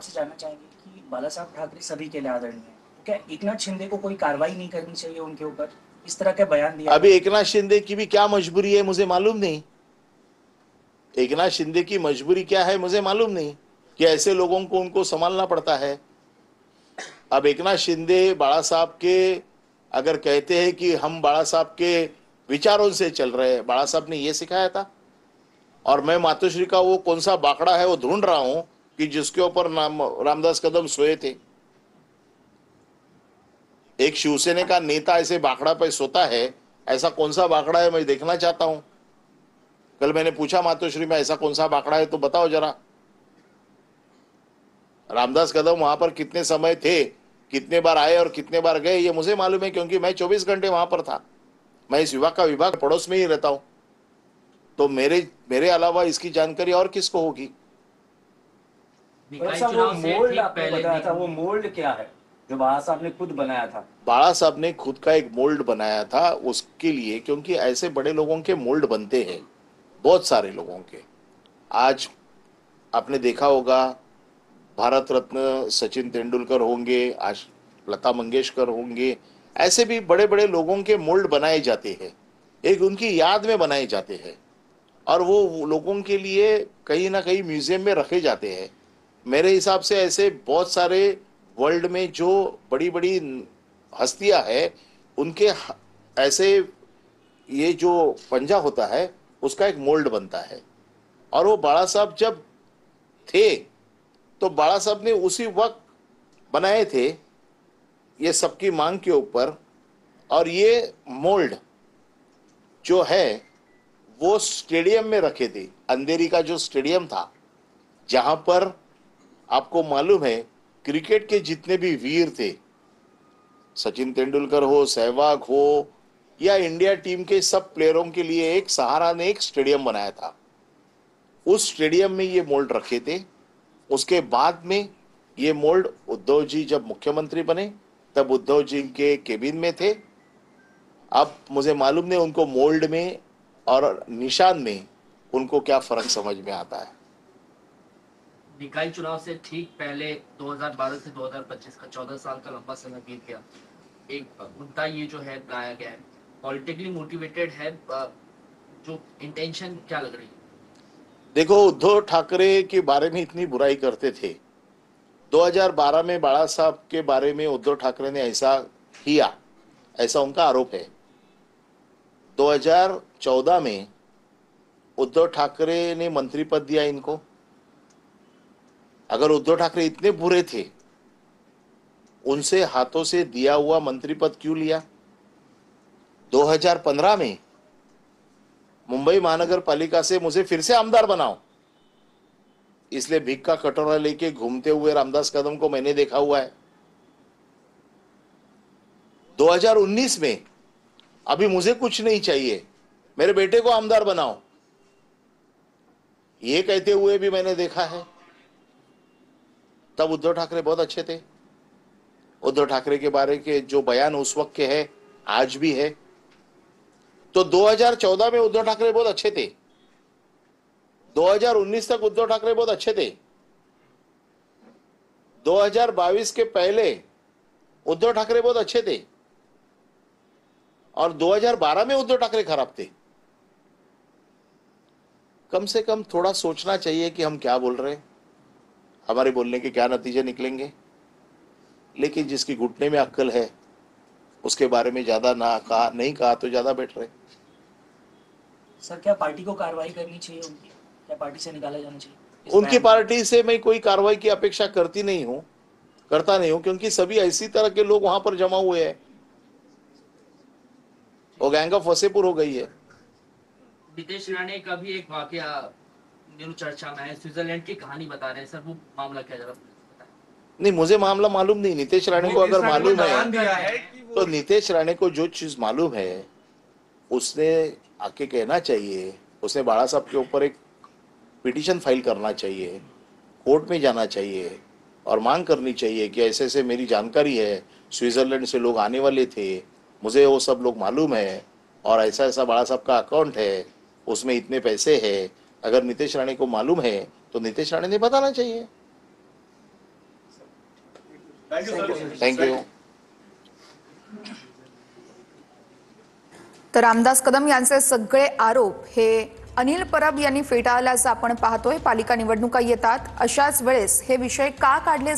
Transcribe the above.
आपसे जानना चाहेंगे कि बाला साहब ठाकरे सभी के लिए आदरणीय हैं, तो क्या एकनाथ शिंदे को कोई कार्रवाई नहीं करनी चाहिए उनके ऊपर? इस तरह का बयान दिया अभी है। एकनाथ शिंदे की भी क्या मजबूरी है मुझे मालूम नहीं। एकनाथ शिंदे की मजबूरी क्या है मुझे मालूम नहीं कि ऐसे लोगों को उनको संभालना पड़ता है। अब एकनाथ शिंदे बाला साहब के अगर कहते हैं कि हम बाला साहब के विचारों से चल रहे हैं, बाला साहब ने ये सिखाया था। और मैं मातोश्री का वो कौन सा बाकड़ा है वो ढूंढ रहा हूं कि जिसके ऊपर नाम रामदास कदम सोए थे। एक शिवसेना का नेता ऐसे बाकड़ा पे सोता है, ऐसा कौन सा बाकड़ा है मैं देखना चाहता हूं। कल मैंने पूछा मातोश्री में ऐसा कौन सा बाकड़ा है तो बताओ जरा। रामदास कदम वहां पर कितने समय थे, कितने बार आए और कितने बार गए, ये मुझे मालूम है क्योंकि मैं 24 घंटे वहां पर था। मैं इस विभाग पड़ोस में ही रहता हूं। तो मेरे मेरे अलावा इसकी जानकारी और किसको होगी। निकाय चुनाव से मोल्ड ठीक आपने पहले बताया था, वो मोल्ड क्या है जो बाला साहब ने खुद बनाया था? बाला साहब ने खुद का एक मोल्ड बनाया था उसके लिए, क्योंकि ऐसे बड़े लोगों के मोल्ड बनते हैं, बहुत सारे लोगों के। आज आपने देखा होगा, भारत रत्न सचिन तेंदुलकर होंगे, आज लता मंगेशकर होंगे, ऐसे भी बड़े बड़े लोगों के मोल्ड बनाए जाते हैं, एक उनकी याद में बनाए जाते हैं। और वो लोगों के लिए कहीं ना कहीं म्यूजियम में रखे जाते हैं। मेरे हिसाब से ऐसे बहुत सारे वर्ल्ड में जो बड़ी बड़ी हस्तियां हैं, उनके ऐसे ये जो पंजा होता है उसका एक मोल्ड बनता है। और वो बाला साहब जब थे तो बाला साहब ने उसी वक्त बनाए थे, ये सबकी मांग के ऊपर। और ये मोल्ड जो है वो स्टेडियम में रखे थे, अंधेरी का जो स्टेडियम था, जहां पर आपको मालूम है क्रिकेट के जितने भी वीर थे, सचिन तेंदुलकर हो, सहवाग हो, या इंडिया टीम के सब प्लेयरों के लिए एक सहारा ने एक स्टेडियम बनाया था। उस स्टेडियम में ये मोल्ड रखे थे। उसके बाद में ये मोल्ड उद्धव जी जब मुख्यमंत्री बने तब उद्धव जी के केबिन में थे। अब मुझे मालूम नहीं उनको मोल्ड में और निशान में उनको क्या फर्क समझ में आता है। निकाय चुनाव से ठीक पहले 2012 से 2025 का 14 साल का लंबा समय बीत गया। एक मुद्दा ये जो है लाया गया है, पॉलिटिकली मोटिवेटेड है, जो इंटेंशन क्या लग रही है? देखो, उद्धव ठाकरे के बारे में इतनी बुराई करते थे, 2012 में बाला साहब के बारे में उद्धव ठाकरे ने ऐसा किया, ऐसा उनका आरोप है। 2014 में उद्धव ठाकरे ने मंत्री पद दिया इनको। अगर उद्धव ठाकरे इतने बुरे थे, उनसे हाथों से दिया हुआ मंत्री पद क्यों लिया? 2015 में मुंबई महानगर पालिका से मुझे फिर से आमदार बनाओ, इसलिए भीख का कटोरा लेके घूमते हुए रामदास कदम को मैंने देखा हुआ है। 2019 में अभी मुझे कुछ नहीं चाहिए, मेरे बेटे को आमदार बनाओ, ये कहते हुए भी मैंने देखा है। तब उद्धव ठाकरे बहुत अच्छे थे। उद्धव ठाकरे के बारे के जो बयान उस वक्त के हैं आज भी है। तो 2014 में उद्धव ठाकरे बहुत अच्छे थे, 2019 तक उद्धव ठाकरे बहुत अच्छे थे, 2022 के पहले उद्धव ठाकरे बहुत अच्छे थे, और 2012 में उद्धव ठाकरे खराब थे। कम से कम थोड़ा सोचना चाहिए कि हम क्या बोल रहे हैं, हमारे बोलने के क्या नतीजे निकलेंगे। लेकिन जिसकी घुटने में अक्ल है उसके बारे में ज्यादा ना कहा, नहीं कहा तो ज्यादा बेटर है। सर, क्या पार्टी को कार्रवाई करनी चाहिए उनकी? क्या पार्टी से निकाला जाना चाहिए इस उनकी बयान पर? पार्टी से मैं कोई कार्रवाई की अपेक्षा करता नहीं हूं, क्योंकि सभी ऐसी तरह के लोग वहां पर जमा हुए हैं। वो गैंग ऑफ वसेपुर हो गई है। नितेश राणे का भी एक वाकया न्यूज चर्चा में है, स्विट्जरलैंड की कहानी बता रहे हैं सर, वो मामला क्या जरा बताएं। नहीं, मुझे मामला मालूम नहीं। नितेश राणे को अगर मालूम है दिया है कि तो नितेश राणे को जो चीज मालूम है उसने आके कहना चाहिए। उसने बाला साहब के ऊपर एक पिटीशन फाइल करना चाहिए, कोर्ट में जाना चाहिए और मांग करनी चाहिए कि ऐसे ऐसे मेरी जानकारी है, स्विट्जरलैंड से लोग आने वाले थे, मुझे वो सब लोग मालूम है, और ऐसा ऐसा बाला साहब का अकाउंट है, उसमें इतने पैसे हैं। अगर नितेश राणे को मालूम है तो नितेश राणे ने बताना चाहिए। थँक्यू. तर रामदास कदम यांचे सगळे आरोप हे अनिल परब यांनी फेटाळल्याचं आपण पाहतोय. पालिका निवडणुका येतात, अशाच वेळेस हे विषय का काढले